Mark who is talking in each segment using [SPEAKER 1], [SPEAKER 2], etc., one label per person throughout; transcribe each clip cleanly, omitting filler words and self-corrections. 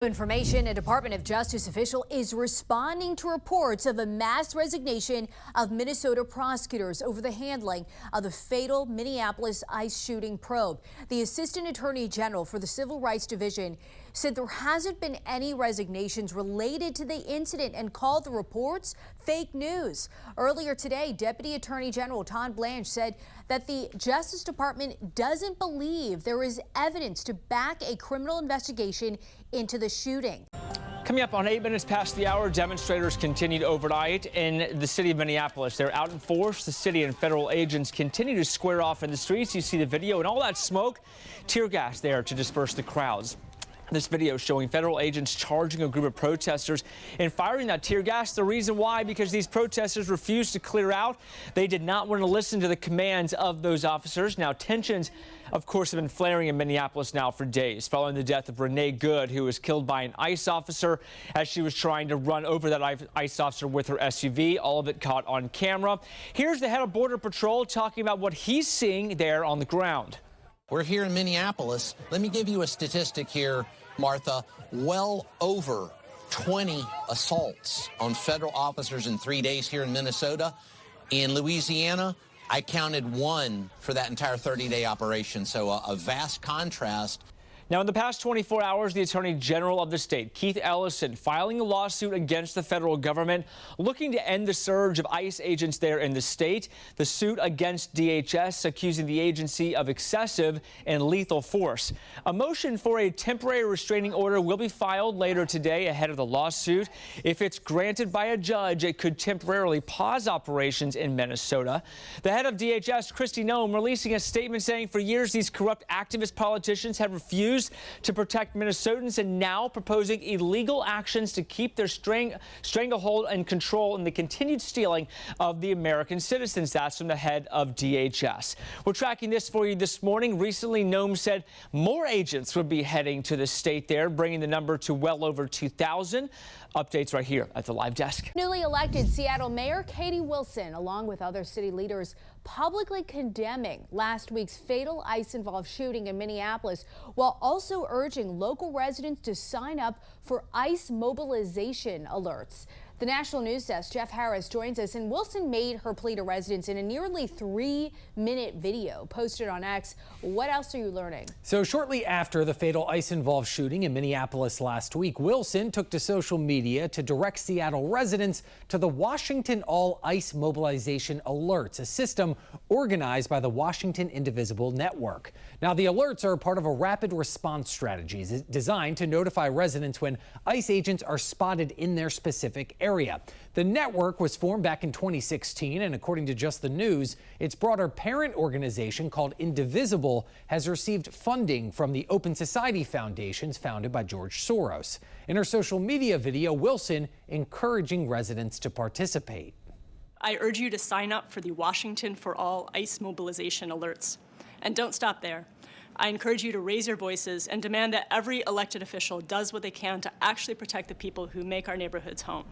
[SPEAKER 1] Information: a Department of Justice official is responding to reports of a mass resignation of Minnesota prosecutors over the handling of the fatal Minneapolis ICE shooting probe. The Assistant Attorney General for the Civil Rights Division said there hasn't been any resignations related to the incident and called the reports fake news. Earlier today, Deputy Attorney General Todd Blanche said that the Justice Department doesn't believe there is evidence to back a criminal investigation into the shooting.
[SPEAKER 2] Coming up on 8 minutes past the hour, demonstrators continued overnight in the city of Minneapolis. They're out in force. The city and federal agents continue to square off in the streets. You see the video and all that smoke, tear gas there to disperse the crowds. This video showing federal agents charging a group of protesters and firing that tear gas. The reason why, because these protesters refused to clear out. They did not want to listen to the commands of those officers. Now, tensions, of course, have been flaring in Minneapolis now for days, following the death of Renee Good, who was killed by an ICE officer as she was trying to run over that ICE officer with her SUV. All of it caught on camera. Here's the head of Border Patrol talking about what he's seeing there on the ground.
[SPEAKER 3] We're here in Minneapolis. Let me give you a statistic here, Martha. Well over 20 assaults on federal officers in 3 days here in Minnesota. In Louisiana, I counted one for that entire 30-day operation, so a vast contrast.
[SPEAKER 2] Now, in the past 24 hours, the Attorney General of the state, Keith Ellison, filing a lawsuit against the federal government, looking to end the surge of ICE agents there in the state. The suit against DHS, accusing the agency of excessive and lethal force. A motion for a temporary restraining order will be filed later today ahead of the lawsuit. If it's granted by a judge, it could temporarily pause operations in Minnesota. The head of DHS, Kristi Noem, releasing a statement saying for years these corrupt activist politicians have refused to protect Minnesotans and now proposing illegal actions to keep their stranglehold and control in the continued stealing of the American citizens. That's from the head of DHS. We're tracking this for you this morning. Recently, Noem said more agents would be heading to the state there, bringing the number to well over 2,000. Updates right here at the live desk.
[SPEAKER 1] Newly elected Seattle Mayor Katie Wilson, along with other city leaders, publicly condemning last week's fatal ICE-involved shooting in Minneapolis, while also urging local residents to sign up for ICE mobilization alerts. The National News Desk, Jeff Harris, joins us, and Wilson made her plea to residents in a nearly 3-minute video posted on X. What else are you learning?
[SPEAKER 4] So shortly after the fatal ICE-involved shooting in Minneapolis last week, Wilson took to social media to direct Seattle residents to the Washington All ICE Mobilization Alerts, a system organized by the Washington Indivisible Network. Now, the alerts are part of a rapid response strategy designed to notify residents when ICE agents are spotted in their specific area. The network was formed back in 2016, and according to Just the News, its broader parent organization called Indivisible has received funding from the Open Society Foundations founded by George Soros. In her social media video, Wilson encouraging residents to participate.
[SPEAKER 5] I urge you to sign up for the Washington for All ICE mobilization alerts. And don't stop there. I encourage you to raise your voices and demand that every elected official does what they can to actually protect the people who make our neighborhoods home.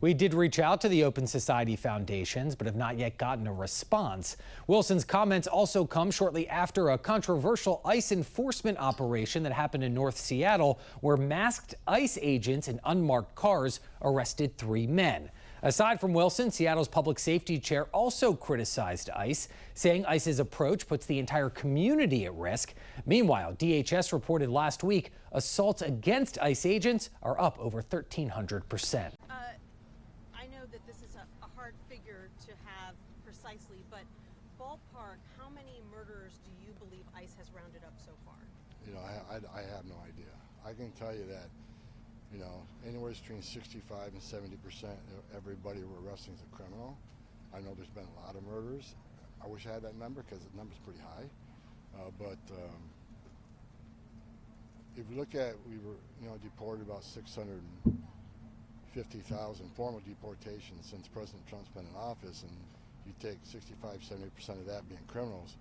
[SPEAKER 4] We did reach out to the Open Society Foundations, but have not yet gotten a response. Wilson's comments also come shortly after a controversial ICE enforcement operation that happened in North Seattle, where masked ICE agents in unmarked cars arrested 3 men. Aside from Wilson, Seattle's public safety chair also criticized ICE, saying ICE's approach puts the entire community at risk. Meanwhile, DHS reported last week assaults against ICE agents are up over 1,300%.
[SPEAKER 6] I know that this is a hard figure to have precisely, but ballpark, how many murderers do you believe ICE has rounded up so far?
[SPEAKER 7] You know, I have no idea. I can tell you that, you know, anywhere between 65 and 70% of everybody we're arresting is a criminal. I know there's been a lot of murders. I wish I had that number because the number's pretty high. But if you look at, we were, you know, deported about 650,000 formal deportations since President Trump's been in office, and you take 65–70% of that being criminals,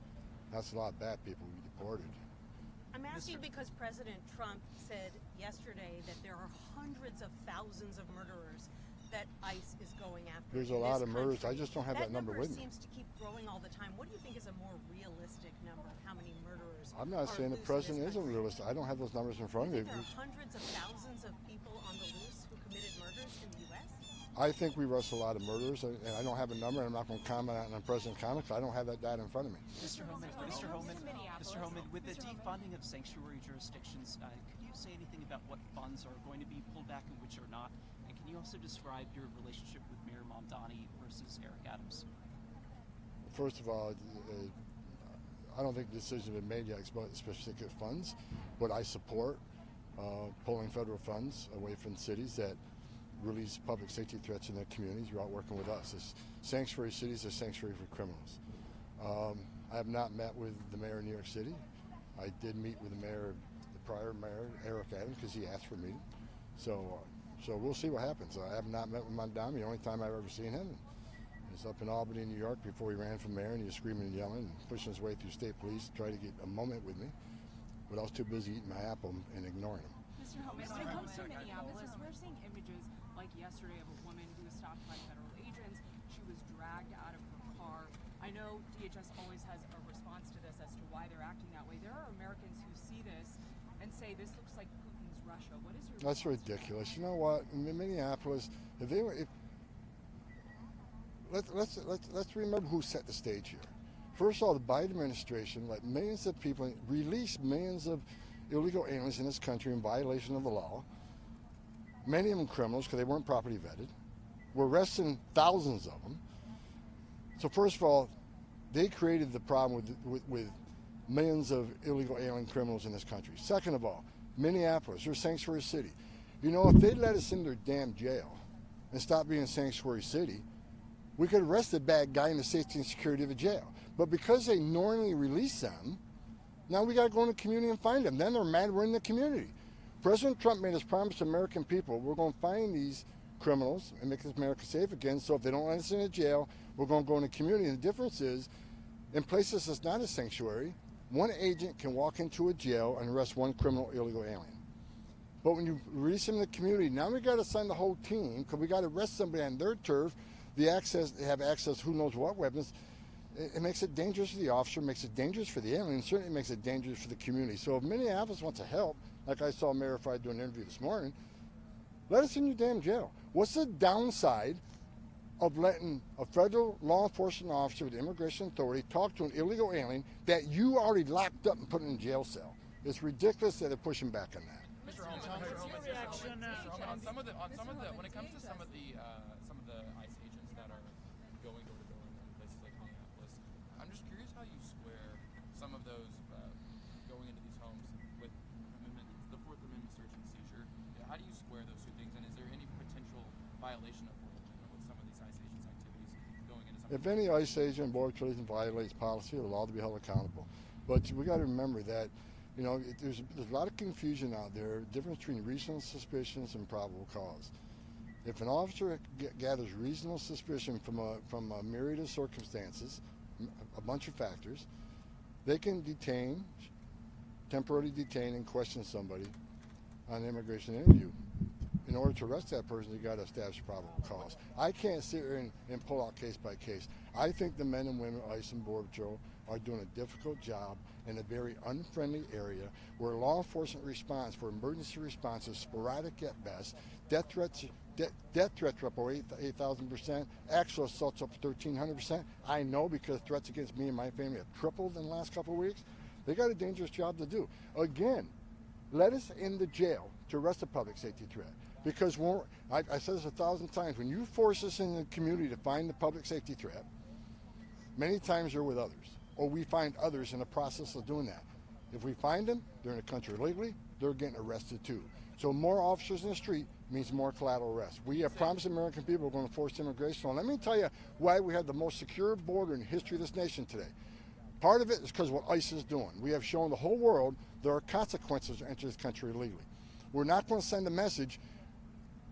[SPEAKER 7] that's a lot of bad people we deported.
[SPEAKER 6] I'm asking because President Trump said yesterday that there are hundreds of thousands of murderers that ICE is going after?
[SPEAKER 7] There's a lot of murders. I just don't have that number with me.
[SPEAKER 6] That number seems to keep growing all the time. What do you think is a more realistic number of how many murderers
[SPEAKER 7] I'm not saying the president isn't realistic. I don't have those numbers in front of me.
[SPEAKER 6] There are hundreds of thousands of people on the loose who committed murders in the U.S.?
[SPEAKER 7] I think we arrest a lot of murderers, and I don't have a number, and I'm not going to comment on President Comics. I don't have that data in front of me.
[SPEAKER 8] Mr. Homan, with the defunding of sanctuary jurisdictions, could you say anything about what funds are going to be pulled back and which are not? And can you also describe your relationship with Mayor Mamdani versus Eric Adams?
[SPEAKER 7] First of all, I don't think the decision has been made yet about specific funds, but I support pulling federal funds away from cities that release public safety threats in their communities. You're out working with us. It's sanctuary cities are sanctuary for criminals. I have not met with the mayor of New York City. I did meet with the prior mayor, Eric Adams, because he asked for a meeting. So we'll see what happens. I have not met with Mamdani. The only time I've ever seen him is up in Albany, New York, before he ran for mayor, and he was screaming and yelling and pushing his way through state police to try to get a moment with me. But I was too busy eating my apple and ignoring him.
[SPEAKER 9] Mr. Homan, when it comes to Minneapolis, we're seeing images like yesterday of a woman who was stopped by federal agents. She was dragged out of her car. I know DHS always has a response to this as to why they're acting that way. There are Americans who see this and say this looks like Putin's Russia. What is your
[SPEAKER 7] That's ridiculous. You know what? In Minneapolis, let's remember who set the stage here. First of all, the Biden administration let millions of people release millions of illegal aliens in this country in violation of the law. Many of them criminals because they weren't properly vetted. We're arresting thousands of them. So first of all, they created the problem with millions of illegal alien criminals in this country. Second of all, Minneapolis, they're a sanctuary city. You know, if they'd let us in their damn jail and stop being a sanctuary city, we could arrest the bad guy in the safety and security of the jail. But because they normally release them, now we got to go in the community and find them. Then they're mad we're in the community. President Trump made us promise to American people, we're going to find these criminals and make this America safe again. So if they don't let us in the jail, we're going to go in the community. And the difference is, in places that's not a sanctuary, one agent can walk into a jail and arrest one criminal illegal alien. But when you release them in the community, now we got to send the whole team because we got to arrest somebody on their turf. They have access, who knows what weapons. It makes it dangerous for the officer, makes it dangerous for the alien, and certainly makes it dangerous for the community. So if Minneapolis wants to help, like I saw Mayor Frey doing an interview this morning, let us in your damn jail. What's the downside of letting a federal law enforcement officer with the immigration authority talk to an illegal alien that you already locked up and put in a jail cell? It's ridiculous that they're pushing back on that.
[SPEAKER 10] Mr. Holmes, on some of the when it comes to some of the ICE agents that are going door to door in places like Minneapolis, I'm just curious how you square some of those going into these homes with the Fourth Amendment search and seizure. How do you square those two things, and is there any potential violation of with some of these ICE agents' activities going into some?
[SPEAKER 7] If any ICE agent, Border Patrol violates policy, they're allowed to be held accountable. But we got to remember that, you know, there's a lot of confusion out there, difference between reasonable suspicions and probable cause. If an officer gathers reasonable suspicion from a myriad of circumstances, a bunch of factors, they can temporarily detain and question somebody on an immigration interview. In order to arrest that person, you got to establish probable cause. I can't sit here and pull out case by case. I think the men and women of ICE and Border Patrol are doing a difficult job in a very unfriendly area where law enforcement response for emergency response is sporadic at best. Death threats are up over 8,000%. Actual assaults up 1,300%. I know because threats against me and my family have tripled in the last couple of weeks. They got a dangerous job to do. Again, let us in the jail to arrest a public safety threat. Because I said this 1,000 times, when you force us in the community to find the public safety threat, many times they're with others. Or we find others in the process of doing that. If we find them, they're in the country illegally, they're getting arrested too. So more officers in the street means more collateral arrests. We have promised American people we're going to force immigration on. Let me tell you why we have the most secure border in the history of this nation today. Part of it is because of what ICE is doing. We have shown the whole world there are consequences to enter this country illegally. We're not going to send a message,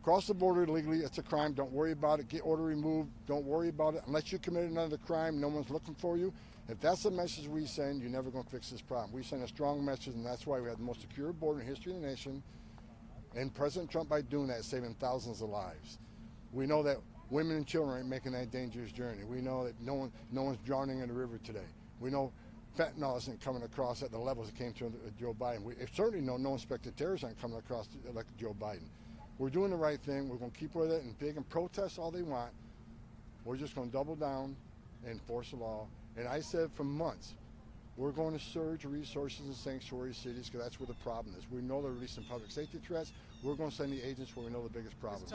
[SPEAKER 7] cross the border illegally, it's a crime, don't worry about it, get order removed, don't worry about it. Unless you committed another crime, no one's looking for you. If that's the message we send, you're never going to fix this problem. We send a strong message, and that's why we have the most secure border in the history of the nation. And President Trump, by doing that, is saving thousands of lives. We know that women and children ain't making that dangerous journey. We know that no one's drowning in the river today. We know fentanyl isn't coming across at the levels it came to Joe Biden. We certainly know no inspected terrorists aren't coming across like Joe Biden. We're doing the right thing. We're going to keep with it, and they can protest all they want. We're just going to double down and enforce the law. And I said for months, we're going to surge resources in sanctuary cities because that's where the problem is. We know they're releasing public safety threats. We're going to send the agents where we know the biggest problem is.